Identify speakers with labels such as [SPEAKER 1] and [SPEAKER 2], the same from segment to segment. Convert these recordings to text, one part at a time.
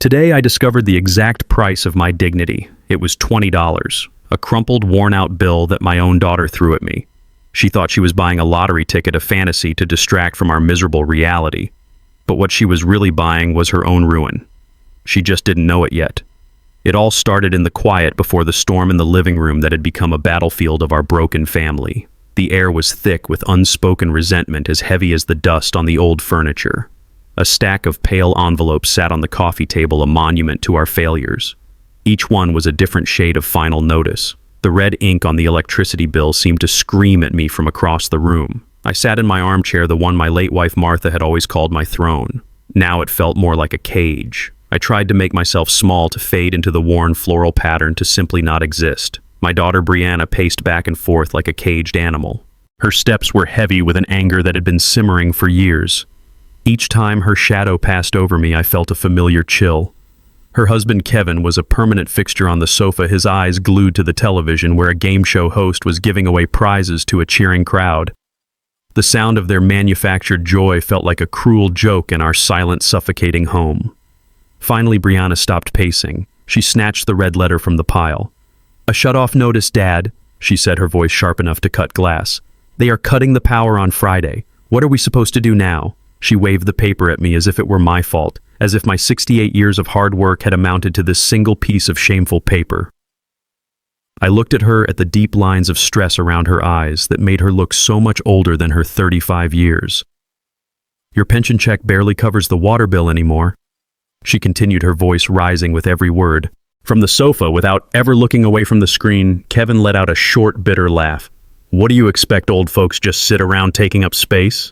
[SPEAKER 1] Today I discovered the exact price of my dignity. It was $20, a crumpled, worn-out bill that my own daughter threw at me. She thought she was buying a lottery ticket of fantasy to distract from our miserable reality. But what she was really buying was her own ruin. She just didn't know it yet. It all started in the quiet before the storm in the living room that had become a battlefield of our broken family. The air was thick with unspoken resentment as heavy as the dust on the old furniture. A stack of pale envelopes sat on the coffee table, a monument to our failures. Each one was a different shade of final notice. The red ink on the electricity bill seemed to scream at me from across the room. I sat in my armchair, the one my late wife Martha had always called my throne. Now it felt more like a cage. I tried to make myself small, to fade into the worn floral pattern, to simply not exist. My daughter Brianna paced back and forth like a caged animal. Her steps were heavy with an anger that had been simmering for years. Each time her shadow passed over me, I felt a familiar chill. Her husband Kevin was a permanent fixture on the sofa, his eyes glued to the television where a game show host was giving away prizes to a cheering crowd. The sound of their manufactured joy felt like a cruel joke in our silent, suffocating home. Finally, Brianna stopped pacing. She snatched the red letter from the pile. "A shut-off notice, Dad," she said, her voice sharp enough to cut glass. "They are cutting the power on Friday. What are we supposed to do now?" She waved the paper at me as if it were my fault, as if my 68 years of hard work had amounted to this single piece of shameful paper. I looked at her, at the deep lines of stress around her eyes that made her look so much older than her 35 years. "Your pension check barely covers the water bill anymore," she continued, her voice rising with every word. From the sofa, without ever looking away from the screen, Kevin let out a short, bitter laugh. "What do you expect old folks just sit around taking up space?"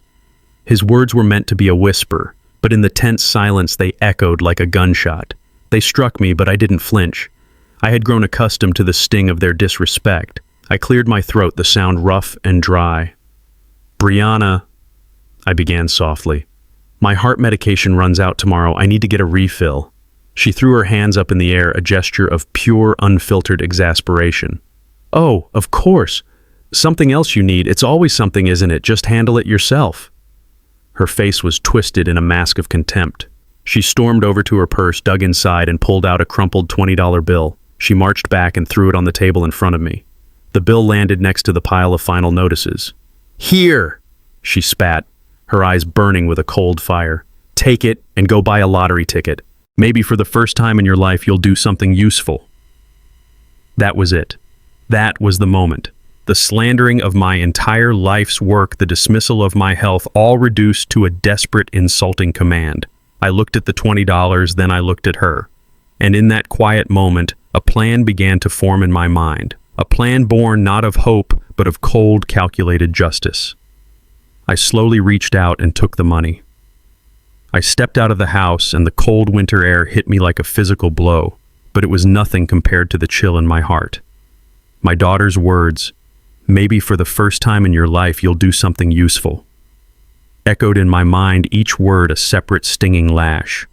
[SPEAKER 1] His words were meant to be a whisper, but in the tense silence they echoed like a gunshot. They struck me, but I didn't flinch. I had grown accustomed to the sting of their disrespect. I cleared my throat, the sound rough and dry. "Brianna," I began softly. "My heart medication runs out tomorrow. I need to get a refill." She threw her hands up in the air, a gesture of pure, unfiltered exasperation. "Oh, of course. Something else you need. It's always something, isn't it? Just handle it yourself." Her face was twisted in a mask of contempt. She stormed over to her purse, dug inside, and pulled out a crumpled $20 bill. She marched back and threw it on the table in front of me. The bill landed next to the pile of final notices. "Here!" she spat, her eyes burning with a cold fire. "Take it and go buy a lottery ticket. Maybe for the first time in your life you'll do something useful." That was it. That was the moment. The slandering of my entire life's work, the dismissal of my health, all reduced to a desperate, insulting command. I looked at the $20, then I looked at her. And in that quiet moment, a plan began to form in my mind. A plan born not of hope, but of cold, calculated justice. I slowly reached out and took the money. I stepped out of the house, and the cold winter air hit me like a physical blow, but it was nothing compared to the chill in my heart. My daughter's words, "Maybe for the first time in your life you'll do something useful," echoed in my mind, each word a separate stinging lash.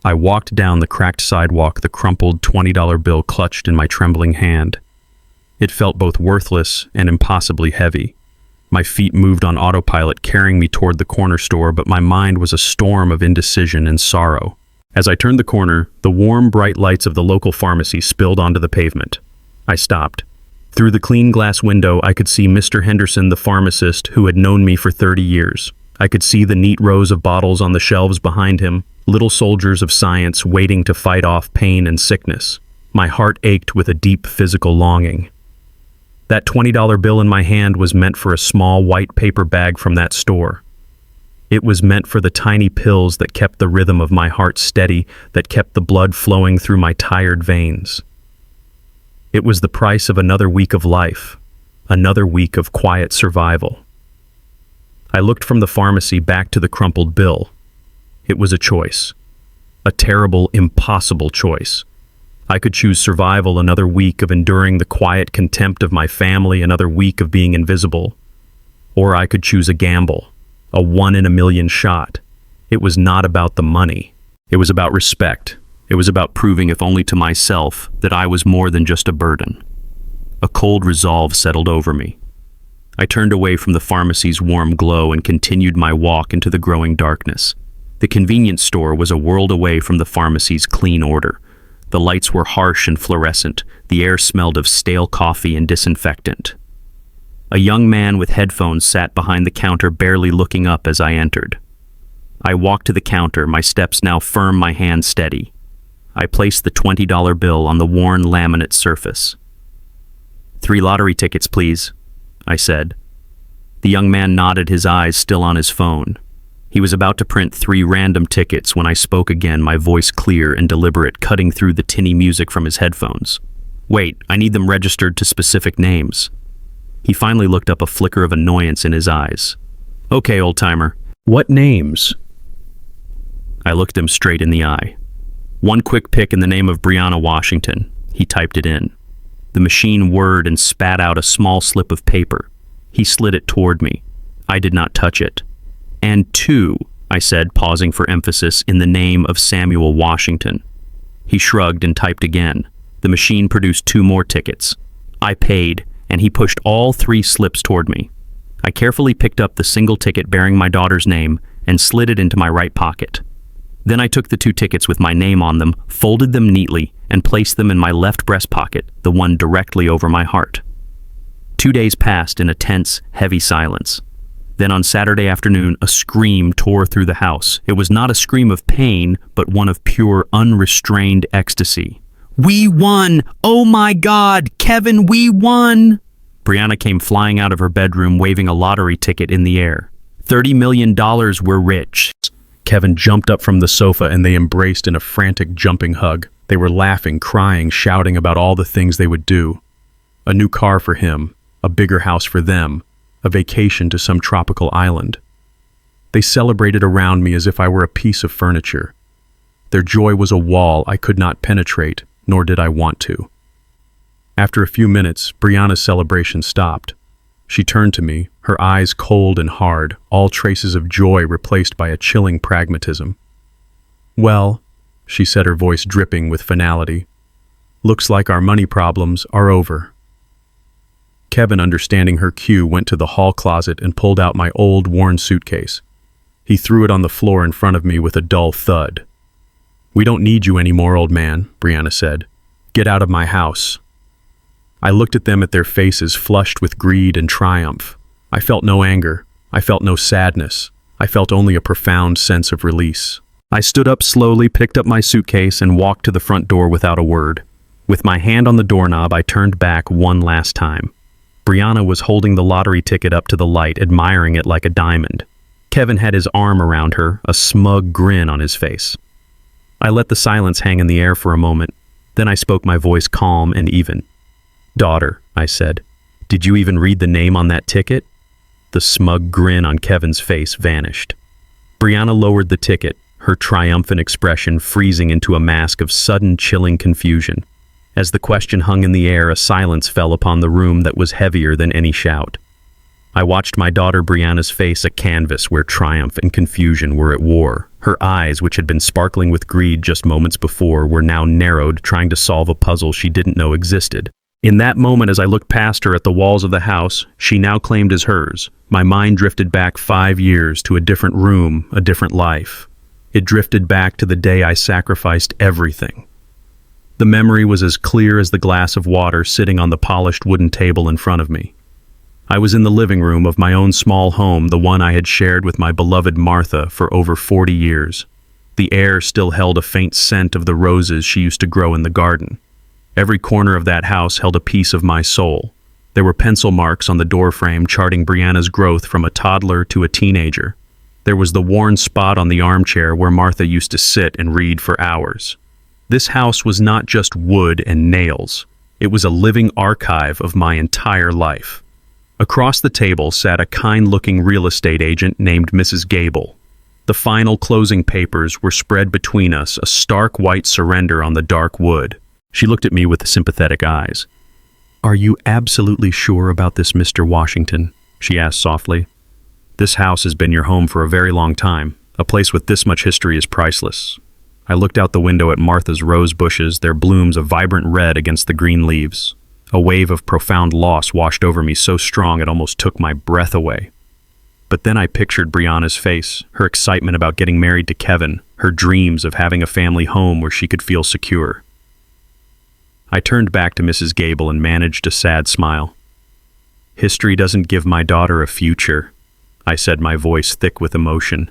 [SPEAKER 1] I walked down the cracked sidewalk, the crumpled $20 bill clutched in my trembling hand. It felt both worthless and impossibly heavy. My feet moved on autopilot, carrying me toward the corner store, but my mind was a storm of indecision and sorrow. As I turned the corner, the warm, bright lights of the local pharmacy spilled onto the pavement. I stopped. Through the clean glass window, I could see Mr. Henderson, the pharmacist, who had known me for 30 years. I could see the neat rows of bottles on the shelves behind him, little soldiers of science waiting to fight off pain and sickness. My heart ached with a deep physical longing. That $20 bill in my hand was meant for a small white paper bag from that store. It was meant for the tiny pills that kept the rhythm of my heart steady, that kept the blood flowing through my tired veins. It was the price of another week of life, another week of quiet survival. I looked from the pharmacy back to the crumpled bill. It was a choice. A terrible, impossible choice. I could choose survival, another week of enduring the quiet contempt of my family, another week of being invisible. Or I could choose a gamble, a 1 in a million shot. It was not about the money. It was about respect. It was about proving, if only to myself, that I was more than just a burden. A cold resolve settled over me. I turned away from the pharmacy's warm glow and continued my walk into the growing darkness. The convenience store was a world away from the pharmacy's clean order. The lights were harsh and fluorescent. The air smelled of stale coffee and disinfectant. A young man with headphones sat behind the counter, barely looking up as I entered. I walked to the counter, my steps now firm, my hand steady. I placed the $20 bill on the worn laminate surface. 3 lottery tickets, please, I said. The young man nodded, his eyes still on his phone. He was about to print 3 random tickets when I spoke again, my voice clear and deliberate, cutting through the tinny music from his headphones. Wait, I need them registered to specific names. He finally looked up, a flicker of annoyance in his eyes. Okay, old-timer. What names? I looked him straight in the eye. 1 quick pick in the name of Brianna Washington. He typed it in. The machine whirred and spat out a small slip of paper. He slid it toward me. I did not touch it. And 2, I said, pausing for emphasis, in the name of Samuel Washington. He shrugged and typed again. The machine produced 2 more tickets. I paid, and he pushed all 3 slips toward me. I carefully picked up the single ticket bearing my daughter's name and slid it into my right pocket. Then I took the 2 tickets with my name on them, folded them neatly, and placed them in my left breast pocket, the one directly over my heart. 2 days passed in a tense, heavy silence. Then on Saturday afternoon, a scream tore through the house. It was not a scream of pain, but one of pure, unrestrained ecstasy. We won! Oh my God! Kevin, we won! Brianna came flying out of her bedroom, waving a lottery ticket in the air. $30 million, we're rich. Kevin jumped up from the sofa and they embraced in a frantic, jumping hug. They were laughing, crying, shouting about all the things they would do. A new car for him, a bigger house for them, a vacation to some tropical island. They celebrated around me as if I were a piece of furniture. Their joy was a wall I could not penetrate, nor did I want to. After a few minutes, Brianna's celebration stopped. She turned to me, her eyes cold and hard, all traces of joy replaced by a chilling pragmatism. Well, she said, her voice dripping with finality, looks like our money problems are over. Kevin, understanding her cue, went to the hall closet and pulled out my old, worn suitcase. He threw it on the floor in front of me with a dull thud. We don't need you anymore, old man, Brianna said. Get out of my house. I looked at them, at their faces flushed with greed and triumph. I felt no anger. I felt no sadness. I felt only a profound sense of release. I stood up slowly, picked up my suitcase, and walked to the front door without a word. With my hand on the doorknob, I turned back one last time. Brianna was holding the lottery ticket up to the light, admiring it like a diamond. Kevin had his arm around her, a smug grin on his face. I let the silence hang in the air for a moment. Then I spoke, my voice calm and even. Daughter, I said, did you even read the name on that ticket? The smug grin on Kevin's face vanished. Brianna lowered the ticket, her triumphant expression freezing into a mask of sudden, chilling confusion. As the question hung in the air, a silence fell upon the room that was heavier than any shout. I watched my daughter Brianna's face, a canvas where triumph and confusion were at war. Her eyes, which had been sparkling with greed just moments before, were now narrowed, trying to solve a puzzle she didn't know existed. In that moment, as I looked past her at the walls of the house she now claimed as hers, my mind drifted back 5 years to a different room, a different life. It drifted back to the day I sacrificed everything. The memory was as clear as the glass of water sitting on the polished wooden table in front of me. I was in the living room of my own small home, the one I had shared with my beloved Martha for over 40 years. The air still held a faint scent of the roses she used to grow in the garden. Every corner of that house held a piece of my soul. There were pencil marks on the doorframe charting Brianna's growth from a toddler to a teenager. There was the worn spot on the armchair where Martha used to sit and read for hours. This house was not just wood and nails. It was a living archive of my entire life. Across the table sat a kind-looking real estate agent named Mrs. Gable. The final closing papers were spread between us, a stark white surrender on the dark wood. She looked at me with sympathetic eyes. "Are you absolutely sure about this, Mr. Washington?" she asked softly. "This house has been your home for a very long time. A place with this much history is priceless." I looked out the window at Martha's rose bushes, their blooms a vibrant red against the green leaves. A wave of profound loss washed over me so strong it almost took my breath away. But then I pictured Brianna's face, her excitement about getting married to Kevin, her dreams of having a family home where she could feel secure. I turned back to Mrs. Gable and managed a sad smile. "History doesn't give my daughter a future," I said, my voice thick with emotion.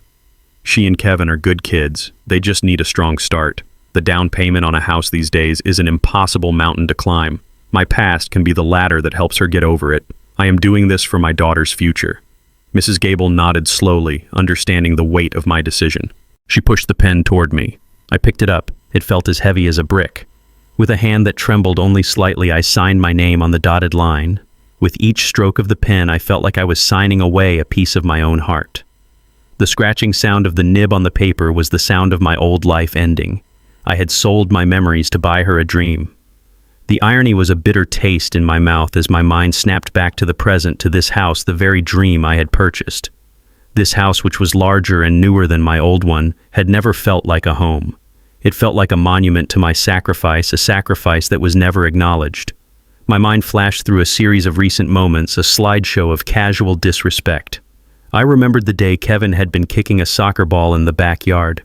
[SPEAKER 1] "She and Kevin are good kids. They just need a strong start. The down payment on a house these days is an impossible mountain to climb. My past can be the ladder that helps her get over it. I am doing this for my daughter's future." Mrs. Gable nodded slowly, understanding the weight of my decision. She pushed the pen toward me. I picked it up. It felt as heavy as a brick. With a hand that trembled only slightly, I signed my name on the dotted line. With each stroke of the pen, I felt like I was signing away a piece of my own heart. The scratching sound of the nib on the paper was the sound of my old life ending. I had sold my memories to buy her a dream. The irony was a bitter taste in my mouth as my mind snapped back to the present, to this house, the very dream I had purchased. This house, which was larger and newer than my old one, had never felt like a home. It felt like a monument to my sacrifice, a sacrifice that was never acknowledged. My mind flashed through a series of recent moments, a slideshow of casual disrespect. I remembered the day Kevin had been kicking a soccer ball in the backyard.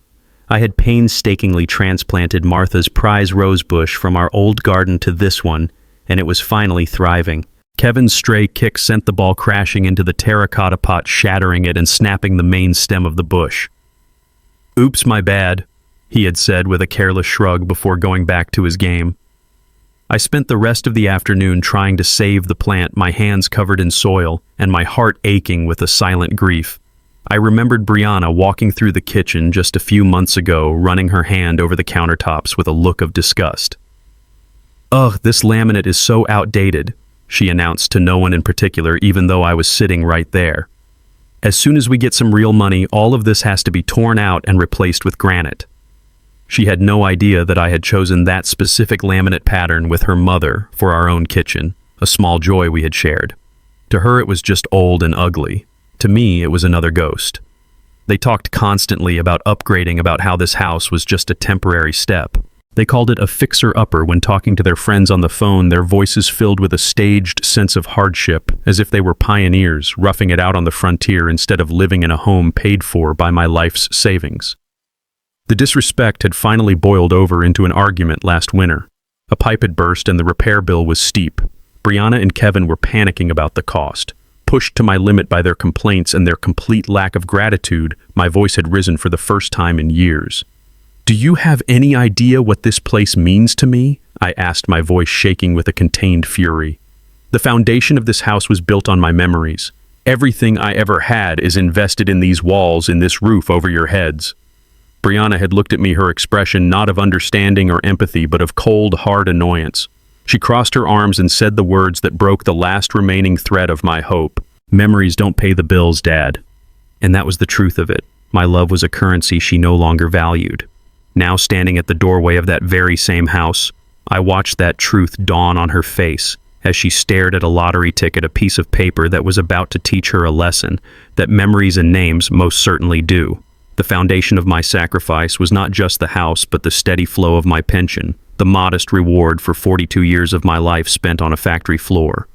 [SPEAKER 1] I had painstakingly transplanted Martha's prize rosebush from our old garden to this one, and it was finally thriving. Kevin's stray kick sent the ball crashing into the terracotta pot, shattering it and snapping the main stem of the bush. "Oops, my bad," he had said with a careless shrug before going back to his game. I spent the rest of the afternoon trying to save the plant, my hands covered in soil and my heart aching with a silent grief. I remembered Brianna walking through the kitchen just a few months ago, running her hand over the countertops with a look of disgust. "Ugh, this laminate is so outdated," she announced to no one in particular, even though I was sitting right there. "As soon as we get some real money, all of this has to be torn out and replaced with granite." She had no idea that I had chosen that specific laminate pattern with her mother for our own kitchen, a small joy we had shared. To her it was just old and ugly. To me, it was another ghost. They talked constantly about upgrading, about how this house was just a temporary step. They called it a fixer-upper when talking to their friends on the phone, their voices filled with a staged sense of hardship, as if they were pioneers, roughing it out on the frontier instead of living in a home paid for by my life's savings. The disrespect had finally boiled over into an argument last winter. A pipe had burst and the repair bill was steep. Brianna and Kevin were panicking about the cost. Pushed to my limit by their complaints and their complete lack of gratitude, my voice had risen for the first time in years. "Do you have any idea what this place means to me?" I asked, my voice shaking with a contained fury. "The foundation of this house was built on my memories. Everything I ever had is invested in these walls, in this roof over your heads." Brianna had looked at me, her expression not of understanding or empathy, but of cold, hard annoyance. She crossed her arms and said the words that broke the last remaining thread of my hope. "Memories don't pay the bills, Dad." And that was the truth of it. My love was a currency she no longer valued. Now standing at the doorway of that very same house, I watched that truth dawn on her face as she stared at a lottery ticket, a piece of paper that was about to teach her a lesson that memories and names most certainly do. The foundation of my sacrifice was not just the house, but the steady flow of my pension, the modest reward for 42 years of my life spent on a factory floor.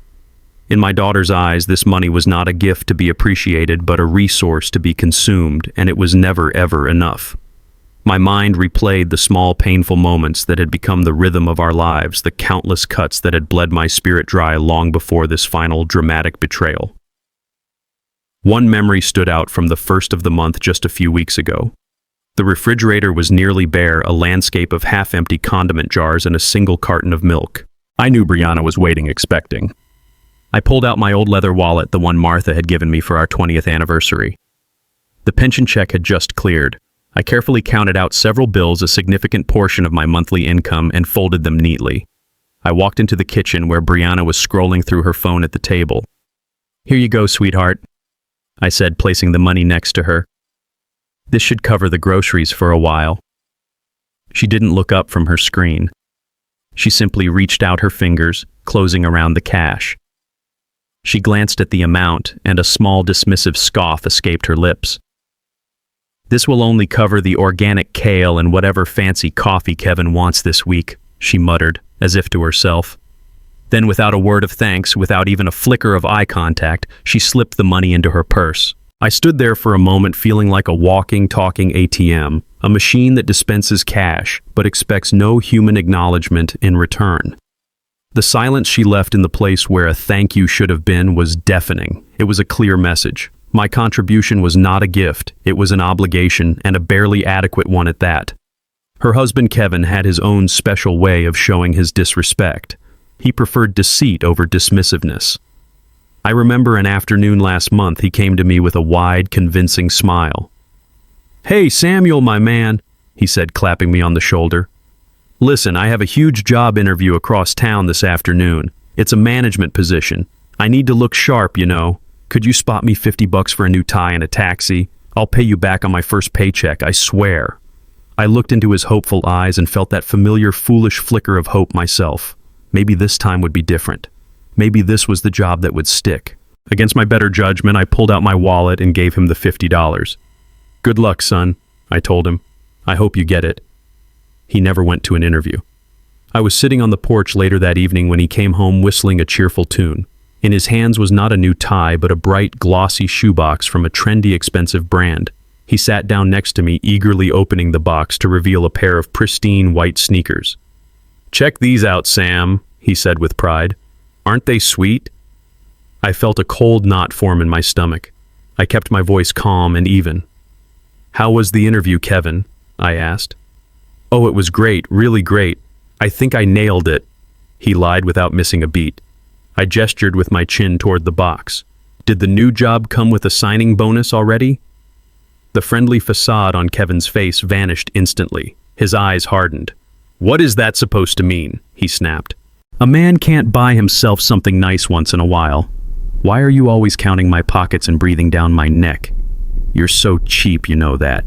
[SPEAKER 1] In my daughter's eyes, this money was not a gift to be appreciated, but a resource to be consumed, and it was never, ever enough. My mind replayed the small, painful moments that had become the rhythm of our lives, the countless cuts that had bled my spirit dry long before this final, dramatic betrayal. One memory stood out from the first of the month just a few weeks ago. The refrigerator was nearly bare, a landscape of half-empty condiment jars and a single carton of milk. I knew Brianna was waiting, expecting. I pulled out my old leather wallet, the one Martha had given me for our 20th anniversary. The pension check had just cleared. I carefully counted out several bills, a significant portion of my monthly income, and folded them neatly. I walked into the kitchen where Brianna was scrolling through her phone at the table. "Here you go, sweetheart," I said, placing the money next to her. "This should cover the groceries for a while." She didn't look up from her screen. She simply reached out her fingers, closing around the cash. She glanced at the amount, and a small dismissive scoff escaped her lips. "This will only cover the organic kale and whatever fancy coffee Kevin wants this week," she muttered, as if to herself. Then, without a word of thanks, without even a flicker of eye contact, she slipped the money into her purse. I stood there for a moment feeling like a walking, talking ATM, a machine that dispenses cash but expects no human acknowledgement in return. The silence she left in the place where a thank you should have been was deafening. It was a clear message. My contribution was not a gift, it was an obligation, and a barely adequate one at that. Her husband Kevin had his own special way of showing his disrespect. He preferred deceit over dismissiveness. I remember an afternoon last month he came to me with a wide, convincing smile. "Hey, Samuel, my man," he said, clapping me on the shoulder. "Listen, I have a huge job interview across town this afternoon. It's a management position. I need to look sharp, you know. Could you spot me $50 for a new tie and a taxi? I'll pay you back on my first paycheck, I swear." I looked into his hopeful eyes and felt that familiar, foolish flicker of hope myself. Maybe this time would be different. Maybe this was the job that would stick. Against my better judgment, I pulled out my wallet and gave him the $50. "Good luck, son," I told him. "I hope you get it." He never went to an interview. I was sitting on the porch later that evening when he came home whistling a cheerful tune. In his hands was not a new tie, but a bright, glossy shoebox from a trendy, expensive brand. He sat down next to me, eagerly opening the box to reveal a pair of pristine white sneakers. "Check these out, Sam," he said with pride. "Aren't they sweet?" I felt a cold knot form in my stomach. I kept my voice calm and even. "How was the interview, Kevin?" I asked. "Oh, it was great, really great. I think I nailed it," he lied without missing a beat. I gestured with my chin toward the box. "Did the new job come with a signing bonus already?" The friendly facade on Kevin's face vanished instantly. His eyes hardened. "What is that supposed to mean?" he snapped. "A man can't buy himself something nice once in a while. Why are you always counting my pockets and breathing down my neck? You're so cheap, you know that."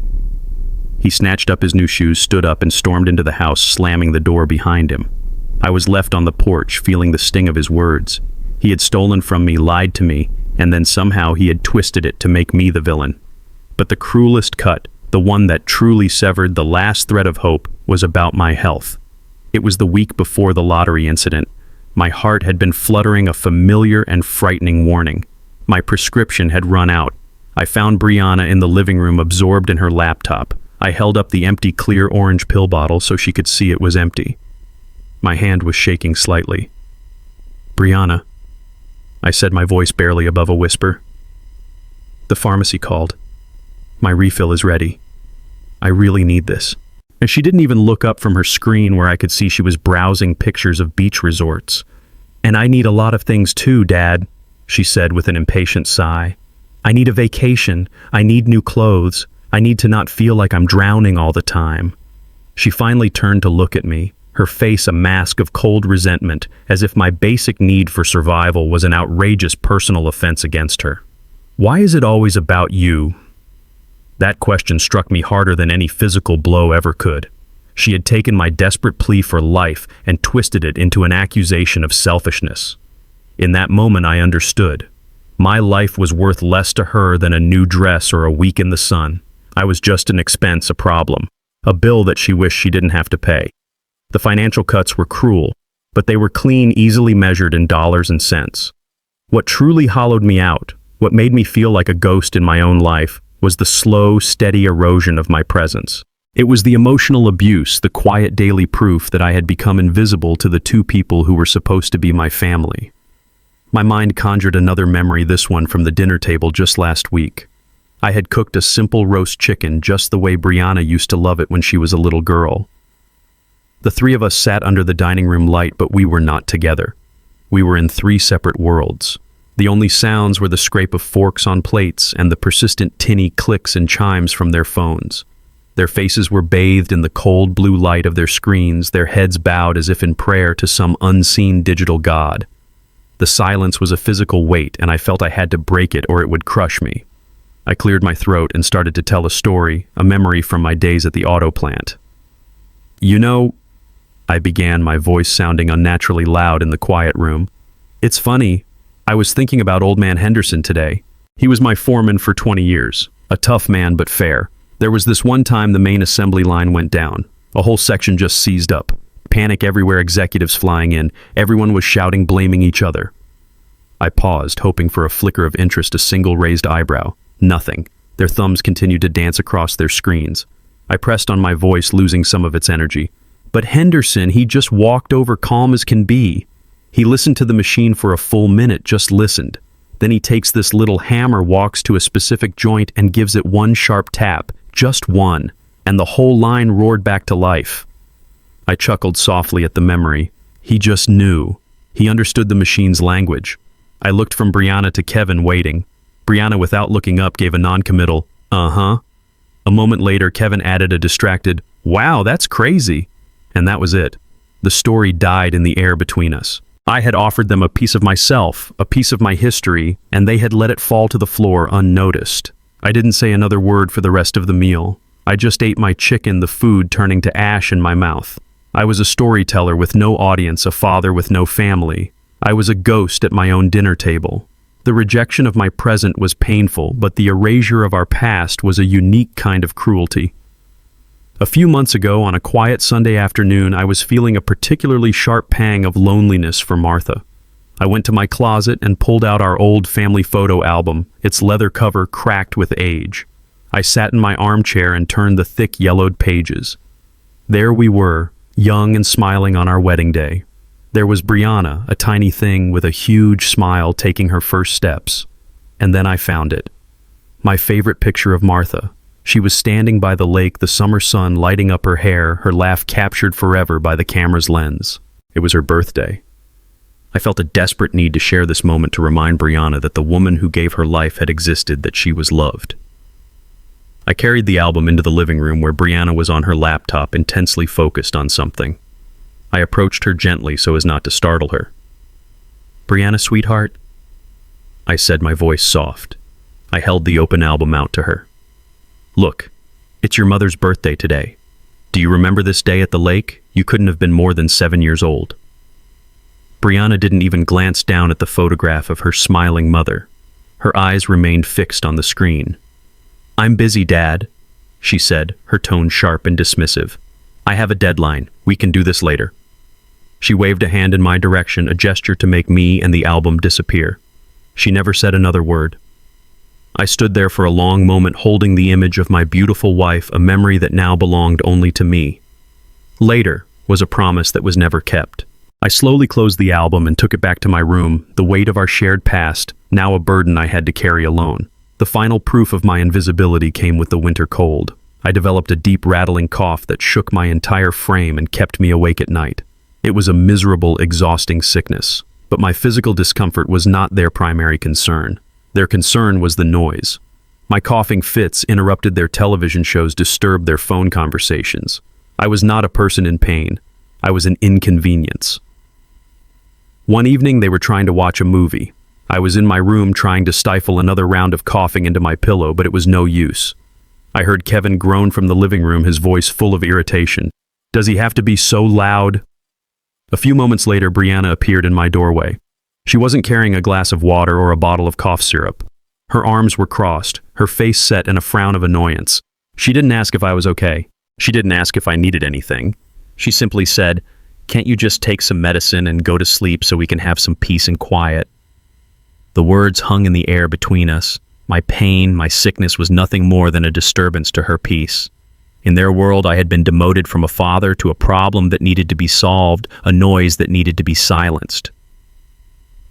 [SPEAKER 1] He snatched up his new shoes, stood up, and stormed into the house, slamming the door behind him. I was left on the porch, feeling the sting of his words. He had stolen from me, lied to me, and then somehow he had twisted it to make me the villain. But the cruelest cut, the one that truly severed the last thread of hope, was about my health. It was the week before the lottery incident. My heart had been fluttering a familiar and frightening warning. My prescription had run out. I found Brianna in the living room, absorbed in her laptop. I held up the empty clear orange pill bottle so she could see it was empty. My hand was shaking slightly. "Brianna," I said, my voice barely above a whisper. "The pharmacy called. My refill is ready. I really need this." And she didn't even look up from her screen where I could see she was browsing pictures of beach resorts. "And I need a lot of things too, Dad," she said with an impatient sigh. "I need a vacation. I need new clothes. I need to not feel like I'm drowning all the time." She finally turned to look at me, her face a mask of cold resentment, as if my basic need for survival was an outrageous personal offense against her. "Why is it always about you?" That question struck me harder than any physical blow ever could. She had taken my desperate plea for life and twisted it into an accusation of selfishness. In that moment I understood. My life was worth less to her than a new dress or a week in the sun. I was just an expense, a problem, a bill that she wished she didn't have to pay. The financial cuts were cruel, but they were clean, easily measured in dollars and cents. What truly hollowed me out, what made me feel like a ghost in my own life, was the slow, steady erosion of my presence. It was the emotional abuse, the quiet daily proof that I had become invisible to the two people who were supposed to be my family. My mind conjured another memory, this one from the dinner table just last week. I had cooked a simple roast chicken just the way Brianna used to love it when she was a little girl. The three of us sat under the dining room light, but we were not together. We were in three separate worlds. The only sounds were the scrape of forks on plates and the persistent tinny clicks and chimes from their phones. Their faces were bathed in the cold blue light of their screens, their heads bowed as if in prayer to some unseen digital god. The silence was a physical weight, and I felt I had to break it or it would crush me. I cleared my throat and started to tell a story, a memory from my days at the auto plant. "You know," I began, my voice sounding unnaturally loud in the quiet room. "It's funny. I was thinking about old man Henderson today. He was my foreman for 20 years. A tough man, but fair. There was this one time the main assembly line went down. A whole section just seized up. Panic everywhere, executives flying in. Everyone was shouting, blaming each other." I paused, hoping for a flicker of interest, a single raised eyebrow. Nothing. Their thumbs continued to dance across their screens. I pressed on my voice, losing some of its energy. But Henderson, he just walked over calm as can be. He listened to the machine for a full minute, just listened. Then he takes this little hammer, walks to a specific joint and gives it one sharp tap, just one, and the whole line roared back to life. I chuckled softly at the memory. He just knew. He understood the machine's language. I looked from Brianna to Kevin, waiting. Brianna, without looking up, gave a non-committal, "Uh-huh." A moment later, Kevin added a distracted, "Wow, that's crazy." And that was it. The story died in the air between us. I had offered them a piece of myself, a piece of my history, and they had let it fall to the floor unnoticed. I didn't say another word for the rest of the meal. I just ate my chicken, the food turning to ash in my mouth. I was a storyteller with no audience, a father with no family. I was a ghost at my own dinner table. The rejection of my present was painful, but the erasure of our past was a unique kind of cruelty. A few months ago, on a quiet Sunday afternoon, I was feeling a particularly sharp pang of loneliness for Martha. I went to my closet and pulled out our old family photo album, its leather cover cracked with age. I sat in my armchair and turned the thick yellowed pages. There we were, young and smiling on our wedding day. There was Brianna, a tiny thing with a huge smile taking her first steps. And then I found it. My favorite picture of Martha. She was standing by the lake, the summer sun lighting up her hair, her laugh captured forever by the camera's lens. It was her birthday. I felt a desperate need to share this moment to remind Brianna that the woman who gave her life had existed, that she was loved. I carried the album into the living room where Brianna was on her laptop, intensely focused on something. I approached her gently so as not to startle her. "Brianna, sweetheart," I said, my voice soft. I held the open album out to her. "Look, it's your mother's birthday today. Do you remember this day at the lake? You couldn't have been more than 7 years old." Brianna didn't even glance down at the photograph of her smiling mother. Her eyes remained fixed on the screen. "I'm busy, Dad," she said, her tone sharp and dismissive. "I have a deadline. We can do this later." She waved a hand in my direction, a gesture to make me and the album disappear. She never said another word. I stood there for a long moment, holding the image of my beautiful wife, a memory that now belonged only to me. Later was a promise that was never kept. I slowly closed the album and took it back to my room, the weight of our shared past, now a burden I had to carry alone. The final proof of my invisibility came with the winter cold. I developed a deep rattling cough that shook my entire frame and kept me awake at night. It was a miserable, exhausting sickness, but my physical discomfort was not their primary concern. Their concern was the noise. My coughing fits interrupted their television shows, disturbed their phone conversations. I was not a person in pain. I was an inconvenience. One evening, they were trying to watch a movie. I was in my room trying to stifle another round of coughing into my pillow, but it was no use. I heard Kevin groan from the living room, his voice full of irritation. "Does he have to be so loud?" A few moments later, Brianna appeared in my doorway. She wasn't carrying a glass of water or a bottle of cough syrup. Her arms were crossed, her face set in a frown of annoyance. She didn't ask if I was okay. She didn't ask if I needed anything. She simply said, "Can't you just take some medicine and go to sleep so we can have some peace and quiet?" The words hung in the air between us. My pain, my sickness was nothing more than a disturbance to her peace. In their world, I had been demoted from a father to a problem that needed to be solved, a noise that needed to be silenced.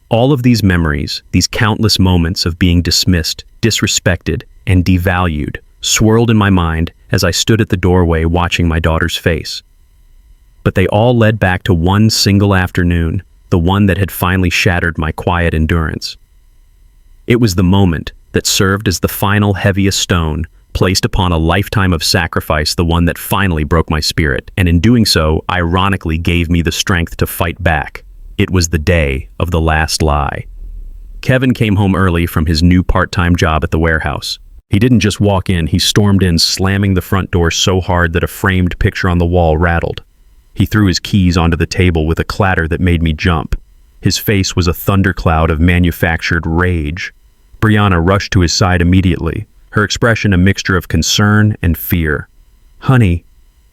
[SPEAKER 1] All of these memories, these countless moments of being dismissed, disrespected, and devalued, swirled in my mind as I stood at the doorway watching my daughter's face. But they all led back to one single afternoon, the one that had finally shattered my quiet endurance. It was the moment that served as the final heaviest stone placed upon a lifetime of sacrifice, the one that finally broke my spirit, and in doing so, ironically gave me the strength to fight back. It was the day of the last lie. Kevin came home early from his new part-time job at the warehouse. He didn't just walk in, he stormed in, slamming the front door so hard that a framed picture on the wall rattled. He threw his keys onto the table with a clatter that made me jump. His face was a thundercloud of manufactured rage. Brianna rushed to his side immediately, her expression a mixture of concern and fear. "Honey,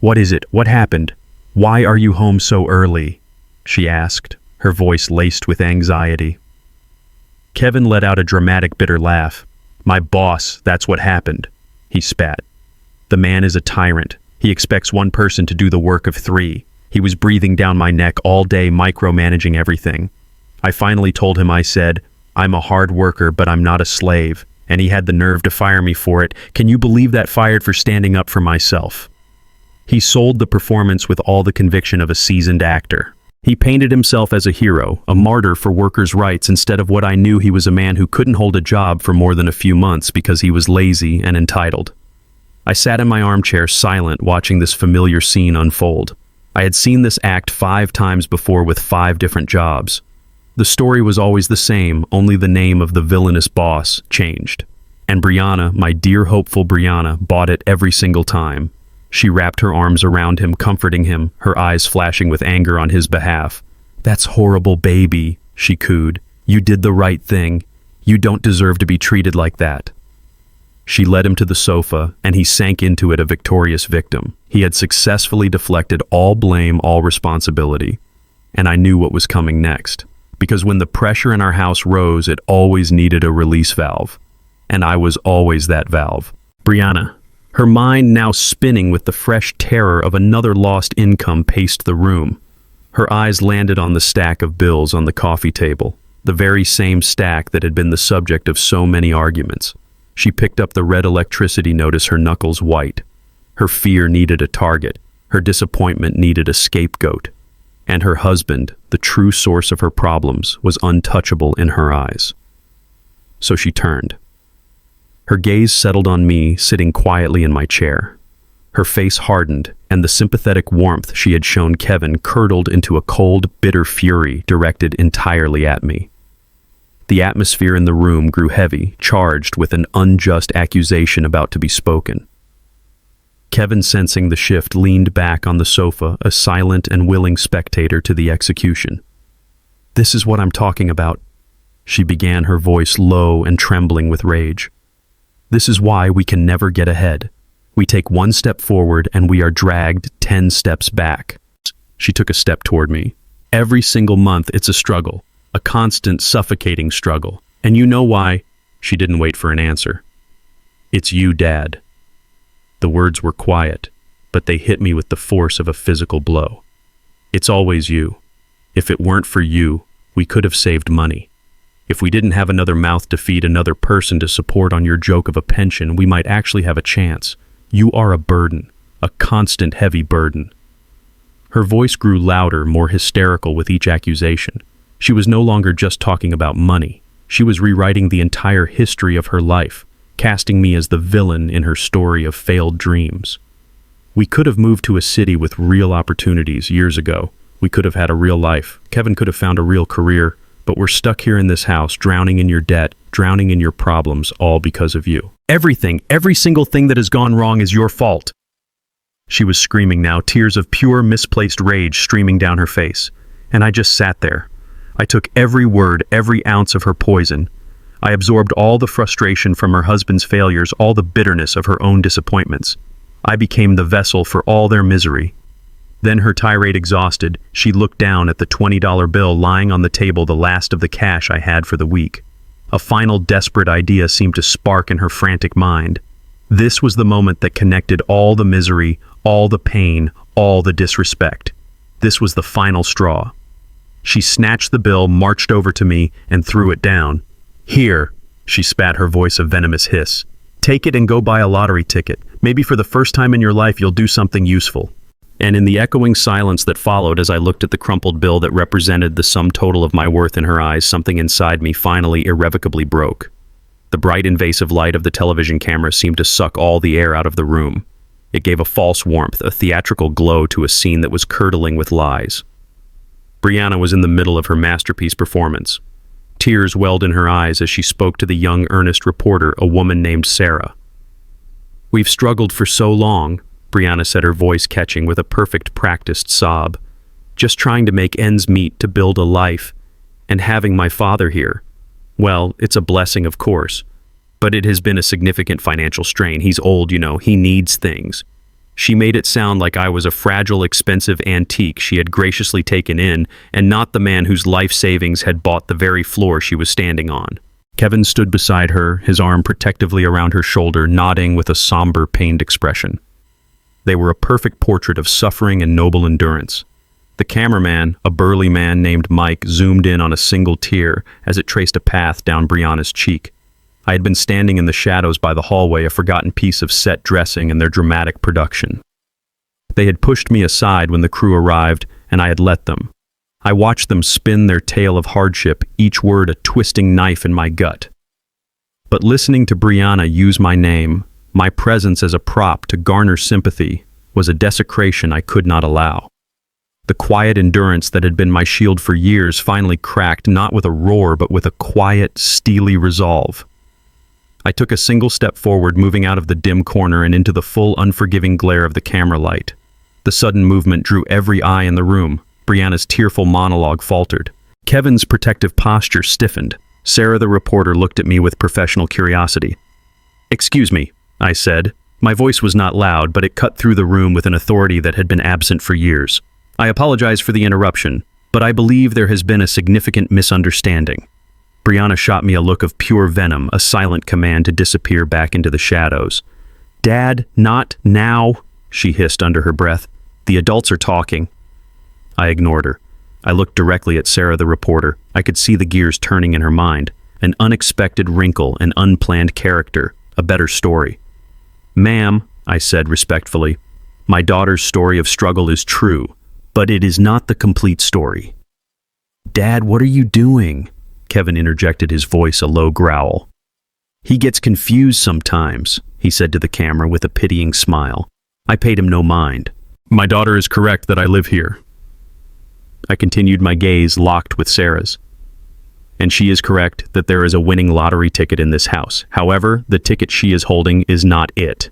[SPEAKER 1] what is it? What happened? Why are you home so early?" she asked, her voice laced with anxiety. Kevin let out a dramatic, bitter laugh. My boss, that's what happened. He spat. The man is a tyrant. He expects one person to do the work of three. He was breathing down my neck all day, micromanaging everything. I finally told him, I said, I'm a hard worker, but I'm not a slave. And he had the nerve to fire me for it. Can you believe that? Fired for standing up for myself. He sold the performance with all the conviction of a seasoned actor. He painted himself as a hero, a martyr for workers' rights, instead of what I knew he was a man who couldn't hold a job for more than a few months because he was lazy and entitled. I sat in my armchair silent, watching this familiar scene unfold. I had seen this act 5 times before with 5 different jobs. The story was always the same, only the name of the villainous boss changed. And Brianna, my dear hopeful Brianna, bought it every single time. She wrapped her arms around him, comforting him, her eyes flashing with anger on his behalf. That's horrible, baby, she cooed. You did the right thing. You don't deserve to be treated like that. She led him to the sofa, and he sank into it a victorious victim. He had successfully deflected all blame, all responsibility. And I knew what was coming next. Because when the pressure in our house rose, it always needed a release valve. And I was always that valve. Brianna, her mind now spinning with the fresh terror of another lost income, paced the room. Her eyes landed on the stack of bills on the coffee table, the very same stack that had been the subject of so many arguments. She picked up the red electricity notice, her knuckles white. Her fear needed a target. Her disappointment needed a scapegoat. And her husband, the true source of her problems, was untouchable in her eyes. So she turned. Her gaze settled on me, sitting quietly in my chair. Her face hardened, and the sympathetic warmth she had shown Kevin curdled into a cold, bitter fury directed entirely at me. The atmosphere in the room grew heavy, charged with an unjust accusation about to be spoken. Kevin, sensing the shift, leaned back on the sofa, a silent and willing spectator to the execution. This is what I'm talking about, she began, her voice low and trembling with rage. This is why we can never get ahead. We take 1 step forward and we are dragged 10 steps back. She took a step toward me. Every single month it's a struggle. A constant, suffocating struggle. And you know why? She didn't wait for an answer. It's you, Dad. The words were quiet, but they hit me with the force of a physical blow. It's always you. If it weren't for you, we could have saved money. If we didn't have another mouth to feed, another person to support on your joke of a pension, we might actually have a chance. You are a burden, a constant, heavy burden. Her voice grew louder, more hysterical with each accusation. She was no longer just talking about money. She was rewriting the entire history of her life, casting me as the villain in her story of failed dreams. We could have moved to a city with real opportunities years ago. We could have had a real life. Kevin could have found a real career, but we're stuck here in this house, drowning in your debt, drowning in your problems, all because of you. Everything, every single thing that has gone wrong is your fault. She was screaming now, tears of pure, misplaced rage streaming down her face. And I just sat there. I took every word, every ounce of her poison. I absorbed all the frustration from her husband's failures, all the bitterness of her own disappointments. I became the vessel for all their misery. Then, her tirade exhausted, she looked down at the $20 bill lying on the table, the last of the cash I had for the week. A final desperate idea seemed to spark in her frantic mind. This was the moment that connected all the misery, all the pain, all the disrespect. This was the final straw. She snatched the bill, marched over to me, and threw it down. Here, she spat, her voice a venomous hiss. Take it and go buy a lottery ticket. Maybe for the first time in your life you'll do something useful. And in the echoing silence that followed as I looked at the crumpled bill that represented the sum total of my worth in her eyes, something inside me finally irrevocably broke. The bright invasive light of the television camera seemed to suck all the air out of the room. It gave a false warmth, a theatrical glow to a scene that was curdling with lies. Brianna was in the middle of her masterpiece performance. Tears welled in her eyes as she spoke to the young, earnest reporter, a woman named Sarah. We've struggled for so long, Brianna said, her voice catching with a perfect practiced sob. Just trying to make ends meet to build a life. And having my father here. Well, it's a blessing, of course. But it has been a significant financial strain. He's old, you know, he needs things. She made it sound like I was a fragile, expensive antique she had graciously taken in, and not the man whose life savings had bought the very floor she was standing on. Kevin stood beside her, his arm protectively around her shoulder, nodding with a somber, pained expression. They were a perfect portrait of suffering and noble endurance. The cameraman, a burly man named Mike, zoomed in on a single tear as it traced a path down Brianna's cheek. I had been standing in the shadows by the hallway, a forgotten piece of set dressing and their dramatic production. They had pushed me aside when the crew arrived, and I had let them. I watched them spin their tale of hardship, each word a twisting knife in my gut. But listening to Brianna use my name, my presence as a prop to garner sympathy, was a desecration I could not allow. The quiet endurance that had been my shield for years finally cracked, not with a roar, but with a quiet, steely resolve. I took a single step forward, moving out of the dim corner and into the full, unforgiving glare of the camera light. The sudden movement drew every eye in the room. Brianna's tearful monologue faltered. Kevin's protective posture stiffened. Sarah, the reporter, looked at me with professional curiosity. "Excuse me," I said. My voice was not loud, but it cut through the room with an authority that had been absent for years. "I apologize for the interruption, but I believe there has been a significant misunderstanding." Brianna shot me a look of pure venom, a silent command to disappear back into the shadows. "Dad, not now," she hissed under her breath. "The adults are talking." I ignored her. I looked directly at Sarah, the reporter. I could see the gears turning in her mind. An unexpected wrinkle, an unplanned character, a better story. "Ma'am," I said respectfully, "my daughter's story of struggle is true, but it is not the complete story." "Dad, what are you doing?" Kevin interjected, his voice a low growl. "He gets confused sometimes," he said to the camera with a pitying smile. I paid him no mind. "My daughter is correct that I live here." I continued, my gaze locked with Sarah's. "And she is correct that there is a winning lottery ticket in this house. However, the ticket she is holding is not it."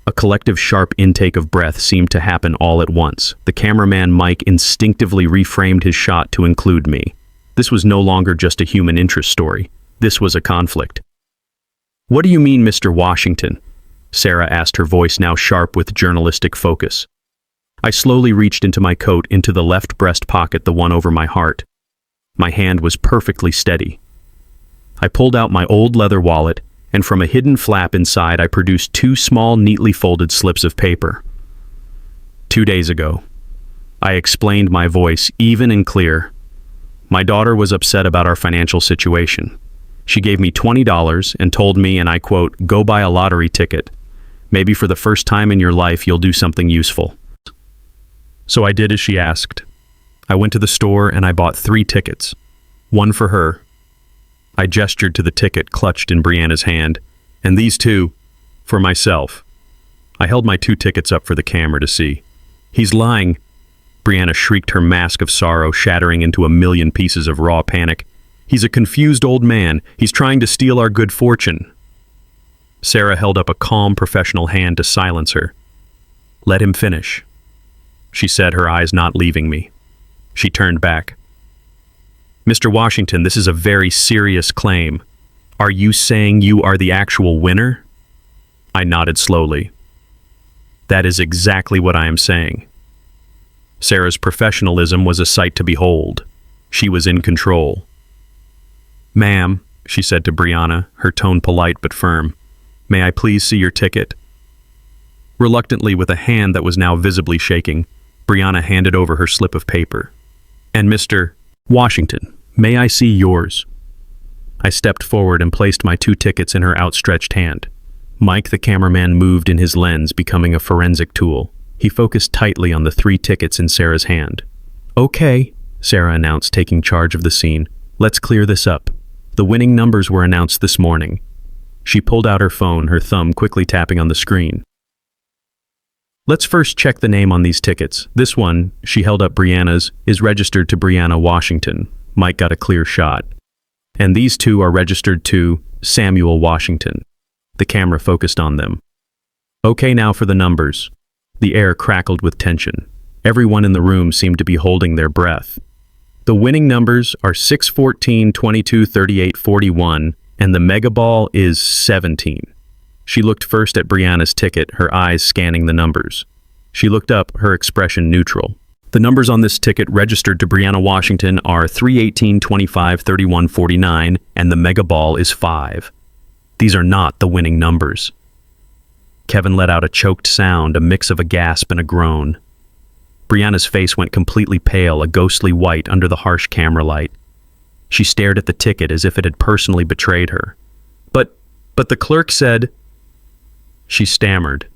[SPEAKER 1] A collective sharp intake of breath seemed to happen all at once. The cameraman Mike instinctively reframed his shot to include me. This was no longer just a human interest story. This was a conflict. "What do you mean, Mr. Washington?" Sarah asked, her voice now sharp with journalistic focus. I slowly reached into my coat, into the left breast pocket, the one over my heart. My hand was perfectly steady. I pulled out my old leather wallet, and from a hidden flap inside I produced 2 small, neatly folded slips of paper. 2 days ago, I explained, my voice even and clear. My daughter was upset about our financial situation. She gave me $20 and told me, and I quote, "Go buy a lottery ticket. Maybe for the first time in your life you'll do something useful." So I did as she asked. I went to the store and I bought 3 tickets. One for her. I gestured to the ticket clutched in Brianna's hand. "And these 2, for myself." I held my 2 tickets up for the camera to see. "He's lying." Brianna shrieked, her mask of sorrow shattering into a million pieces of raw panic. "He's a confused old man. He's trying to steal our good fortune." Sarah held up a calm, professional hand to silence her. "Let him finish," she said, her eyes not leaving me. She turned back. "Mr. Washington, this is a very serious claim. Are you saying you are the actual winner?" I nodded slowly. "That is exactly what I am saying." Sarah's professionalism was a sight to behold. She was in control. "Ma'am," she said to Brianna, her tone polite but firm, "may I please see your ticket?" Reluctantly, with a hand that was now visibly shaking, Brianna handed over her slip of paper. "And Mr. Washington, may I see yours?" I stepped forward and placed my 2 tickets in her outstretched hand. Mike, the cameraman, moved in his lens, becoming a forensic tool. He focused tightly on the 3 tickets in Sarah's hand. "Okay," Sarah announced, taking charge of the scene. "Let's clear this up. The winning numbers were announced this morning." She pulled out her phone, her thumb quickly tapping on the screen. "Let's first check the name on these tickets. This one," she held up Brianna's, "is registered to Brianna Washington." Mike got a clear shot. "And these 2 are registered to Samuel Washington." The camera focused on them. "Okay, now for the numbers." The air crackled with tension. Everyone in the room seemed to be holding their breath. "The winning numbers are 6, 14, 22, 38, 41, and the mega ball is 17. She looked first at Brianna's ticket, her eyes scanning the numbers. She looked up, her expression neutral. The numbers on this ticket registered to Brianna Washington are 318, 25, 31, 49, and the mega ball is 5. These are not the winning numbers. Kevin let out a choked sound, a mix of a gasp and a groan. Brianna's face went completely pale, a ghostly white under the harsh camera light. She stared at the ticket as if it had personally betrayed her. But the clerk said... She stammered.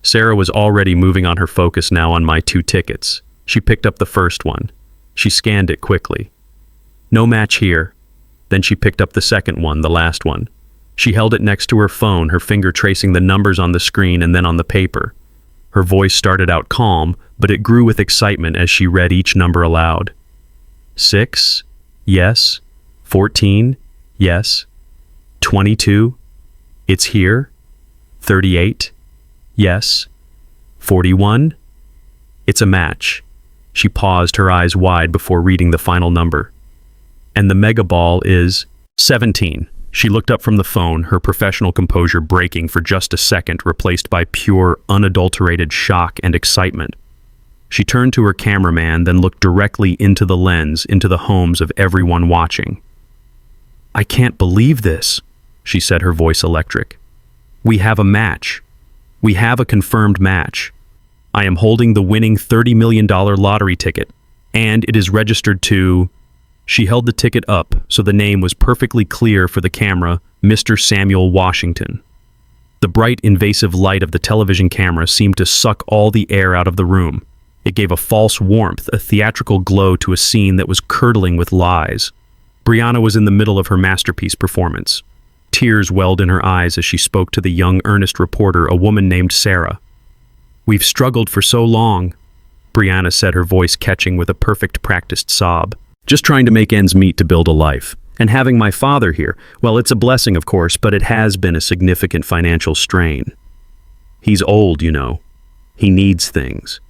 [SPEAKER 1] Sarah was already moving on her focus now on my 2 tickets. She picked up the first one. She scanned it quickly. No match here. Then she picked up the second one, the last one. She held it next to her phone, her finger tracing the numbers on the screen and then on the paper. Her voice started out calm, but it grew with excitement as she read each number aloud. 6, yes. 14, yes. 22, it's here. 38, yes. 41, it's a match. She paused, her eyes wide before reading the final number. And the mega ball is 17. She looked up from the phone, her professional composure breaking for just a second, replaced by pure, unadulterated shock and excitement. She turned to her cameraman, then looked directly into the lens, into the homes of everyone watching. "I can't believe this," she said, her voice electric. "We have a match. We have a confirmed match. I am holding the winning $30 million lottery ticket, and it is registered to..." She held the ticket up so the name was perfectly clear for the camera, Mr. Samuel Washington. The bright, invasive light of the television camera seemed to suck all the air out of the room. It gave a false warmth, a theatrical glow to a scene that was curdling with lies. Brianna was in the middle of her masterpiece performance. Tears welled in her eyes as she spoke to the young, earnest reporter, a woman named Sarah. "We've struggled for so long," Brianna said, her voice catching with a perfect practiced sob. "Just trying to make ends meet to build a life. And having my father here, well, it's a blessing, of course, but it has been a significant financial strain. He's old, you know. He needs things."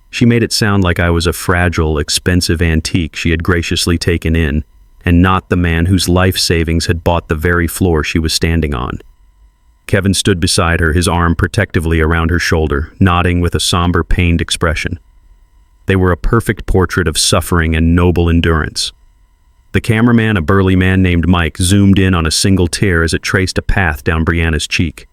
[SPEAKER 1] She made it sound like I was a fragile, expensive antique she had graciously taken in, and not the man whose life savings had bought the very floor she was standing on. Kevin stood beside her, his arm protectively around her shoulder, nodding with a somber, pained expression. They were a perfect portrait of suffering and noble endurance. The cameraman, a burly man named Mike, zoomed in on a single tear as it traced a path down Brianna's cheek.